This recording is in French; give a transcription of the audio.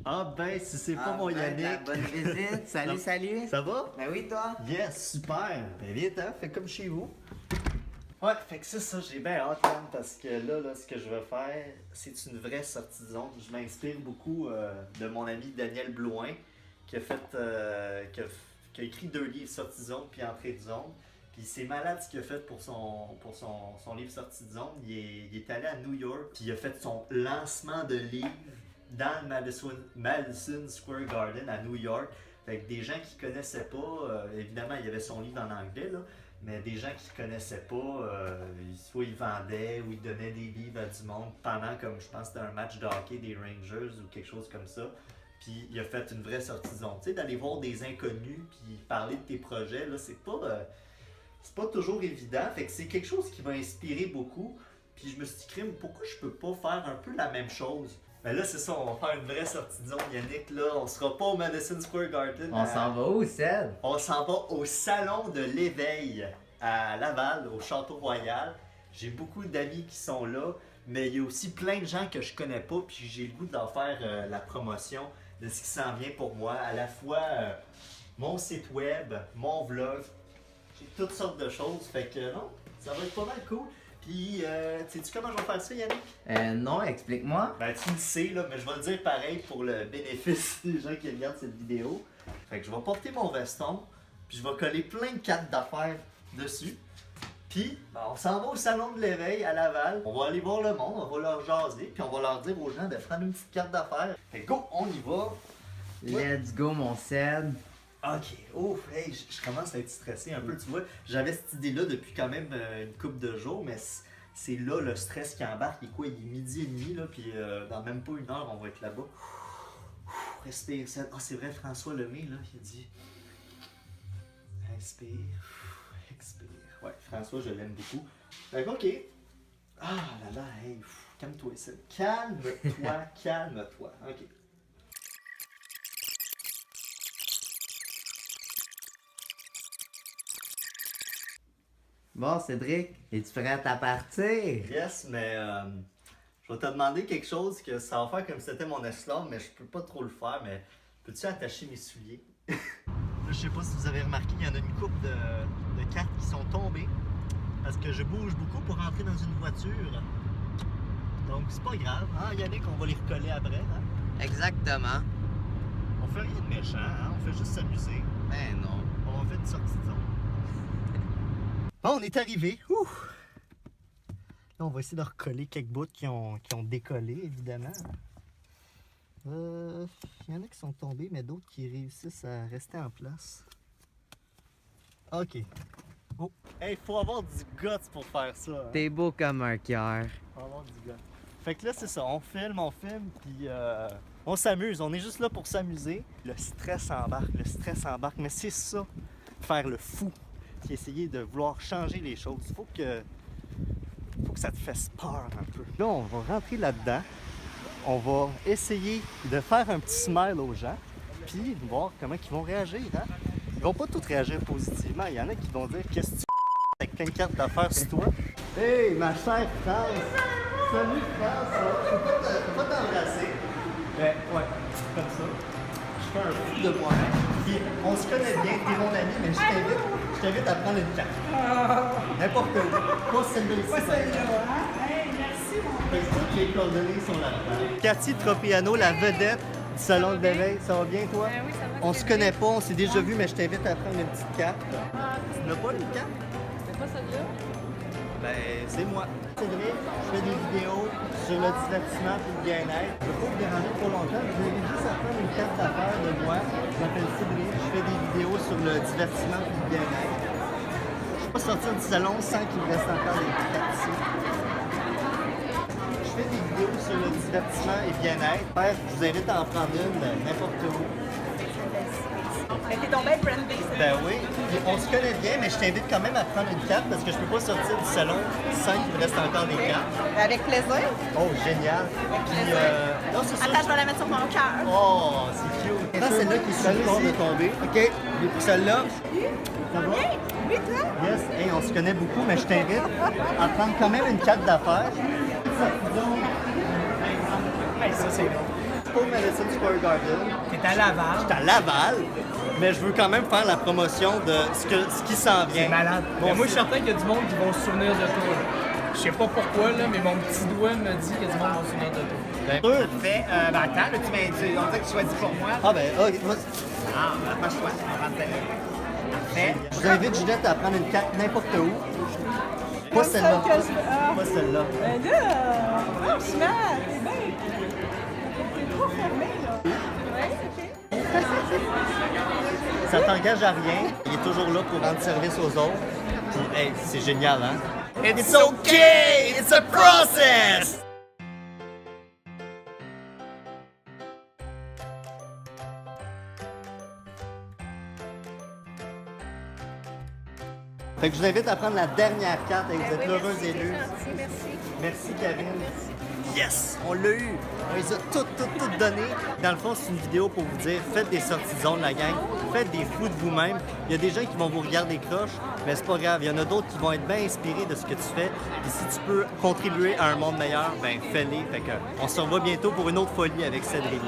Ah ben, si c'est pas mon Yannick. Bonne visite. Salut, salut. Ça va? Ben oui, toi? Yes, super. Ben viens, fais comme chez vous. Ouais, fait que c'est ça, j'ai bien hâte, man, parce que là, ce que je veux faire, c'est une vraie sortie de zone. Je m'inspire beaucoup de mon ami Daniel Blouin, qui a écrit 2 livres Sortie de zone puis Entrée de zone. Puis c'est malade ce qu'il a fait pour son livre Sortie de zone. Il est allé à New York, puis il a fait son lancement de livre dans le Madison Square Garden à New York. Fait que des gens qui connaissaient pas, évidemment il y avait son livre en anglais, là, mais des gens qui connaissaient pas, soit ils vendaient ou ils donnaient des livres à du monde pendant, comme je pense que c'était un match de hockey des Rangers ou quelque chose comme ça. Puis il a fait une vraie sortie de zone. Tu sais, d'aller voir des inconnus puis parler de tes projets, là, c'est pas toujours évident. Fait que c'est quelque chose qui m'a inspiré beaucoup. Puis je me suis dit, crime, pourquoi je peux pas faire un peu la même chose? Ben là, c'est ça, on va faire une vraie sortie de zone, Yannick. Là, on sera pas au Madison Square Garden. On s'en va où, Ced? On s'en va au Salon de l'Éveil à Laval, au Château Royal. J'ai beaucoup d'amis qui sont là, mais il y a aussi plein de gens que je connais pas, puis j'ai le goût d'en faire la promotion de ce qui s'en vient pour moi. À la fois mon site web, mon vlog, j'ai toutes sortes de choses, fait que non, ça va être pas mal cool. Puis, sais-tu comment je vais faire ça, Yannick? Non, explique-moi. Ben, tu le sais, là, mais je vais le dire pareil pour le bénéfice des gens qui regardent cette vidéo. Fait que je vais porter mon veston, puis je vais coller plein de cartes d'affaires dessus. Puis, ben, on s'en va au Salon de l'Éveil à Laval. On va aller voir le monde, on va leur jaser, puis on va leur dire aux gens de prendre une petite carte d'affaires. Fait que go, on y va. Let's go, mon Ced. Ok, ouf, hey, je commence à être stressé un peu, tu vois. J'avais cette idée-là depuis quand même une couple de jours, mais c'est là le stress qui embarque. Il est quoi? Il est 12h30, là, puis dans même pas 1 heure, on va être là-bas. Respire, ça. Ah, c'est vrai, François Lemay, là, il a dit... Respire, expire. Ouais, François, je l'aime beaucoup. Fait que, ok. Ah là là, hey, calme-toi, ça. Calme-toi, calme-toi. Ok. Bon, Cédric, es-tu prêt à partir? Yes, mais je vais te demander quelque chose que ça va faire comme si c'était mon esclave, mais je peux pas trop le faire. Mais peux-tu attacher mes souliers? Là, je sais pas si vous avez remarqué, il y en a une couple de cartes qui sont tombées. Parce que je bouge beaucoup pour rentrer dans une voiture. Donc c'est pas grave, hein, Yannick, on va les recoller après. Hein? Exactement. On fait rien de méchant, hein? On fait juste s'amuser. Ben non. On va faire une sortie de zone. Bon, on est arrivé. Ouh! Là, on va essayer de recoller quelques bouts qui ont décollé, évidemment. Il y en a qui sont tombés, mais d'autres qui réussissent à rester en place. OK. Oh! Hey, faut avoir du guts pour faire ça. Hein? T'es beau comme un cœur. Faut avoir du guts. Fait que là, c'est ça. On filme, puis on s'amuse. On est juste là pour s'amuser. Le stress embarque. Mais c'est ça, faire le fou. Puis essayer de vouloir changer les choses. Il faut que ça te fasse peur un peu. Là, on va rentrer là-dedans. On va essayer de faire un petit smile aux gens, puis voir comment ils vont réagir. Hein? Ils vont pas tous réagir positivement. Il y en a qui vont dire « Qu'est-ce que tu fais avec plein de cartes d'affaires sur toi? » Hey, ma chère France! Salut France! Je peux pas t'embrasser. Ben ouais, comme ça. Je fais un fou de moi-même. Puis on se connaît bien, t'es mon ami, mais je t'invite à prendre une carte. N'importe où. Pas celle-là ici. Pas celle-là, hein? Hey, merci, mon Fait que toutes les coordonnées sont là-dedans. Cathy Tropiano, la vedette du Salon de l'éveil. Ça va bien, toi? Oui, ça va. On se connaît pas, on s'est déjà vu, mais je t'invite à prendre une petite carte. Ah, Tu n'as pas une carte? c'est pas celle-là? Ben, c'est moi. Cédric, je fais des vidéos sur le divertissement et le bien-être. Je ne veux pas vous déranger trop longtemps. Je vous invite juste à prendre une carte d'affaires de moi. Je m'appelle Cédric. Je fais des vidéos sur le divertissement et le bien-être. Je ne peux pas sortir du salon sans qu'il me reste encore des cartes ici. Je fais des vidéos sur le divertissement et bien-être. Je vous invite à en prendre une n'importe où. Mais t'es tombé brandé, c'est Ben oui, puis on se connaît bien, mais je t'invite quand même à prendre une carte parce que je peux pas sortir du salon sans qu'il me reste encore des cartes. Avec plaisir. Oh, génial. Puis, non, c'est ça. Attends, je vais la mettre sur mon cœur. Oh, c'est cute. Ah, celle-là qui est sur le bord de tomber. OK, j'ai pris celle-là. Ça va? Bien? Oui, toi? Yes, hey, on se connaît beaucoup, mais je t'invite à prendre quand même une carte d'affaires. Hey, ça, c'est long. pas au Madison Square Garden. T'es à Laval. J'étais à Laval, mais je veux quand même faire la promotion de ce qui s'en vient. C'est malade. Bon, Mais moi, je suis certain qu'il y a du monde qui vont se souvenir de toi. Là. Je sais pas pourquoi, là, mais mon petit doigt me dit qu'il y a du monde qui va se souvenir de toi. Ben, Parfait. Attends, là, on dirait que tu choisis pour moi. ah ben, ok, moi, Ah, pas choix. On va prendre celle-là. Parfait. je vous invite Ginette à prendre une carte n'importe où. Pas celle-là. Pas celle-là. Ben là, franchement, t'es bien. T'es trop fermé, là. Ouais, OK. Ça t'engage à rien. Il est toujours là pour rendre service aux autres. Puis, hey, c'est génial, hein? It's okay! It's a process! Fait que je vous invite à prendre la dernière carte et vous êtes l'heureuse élue. Merci. Merci Karine. Yes! On l'a eu! On les a toutes données. Dans le fond, c'est une vidéo pour vous dire, faites des sorties de zone, la gang. Faites des fous de vous-même. Il y a des gens qui vont vous regarder croche, mais c'est pas grave. Il y en a d'autres qui vont être bien inspirés de ce que tu fais. Et si tu peux contribuer à un monde meilleur, ben fais-les. Fait que on se revoit bientôt pour une autre folie avec Cédric.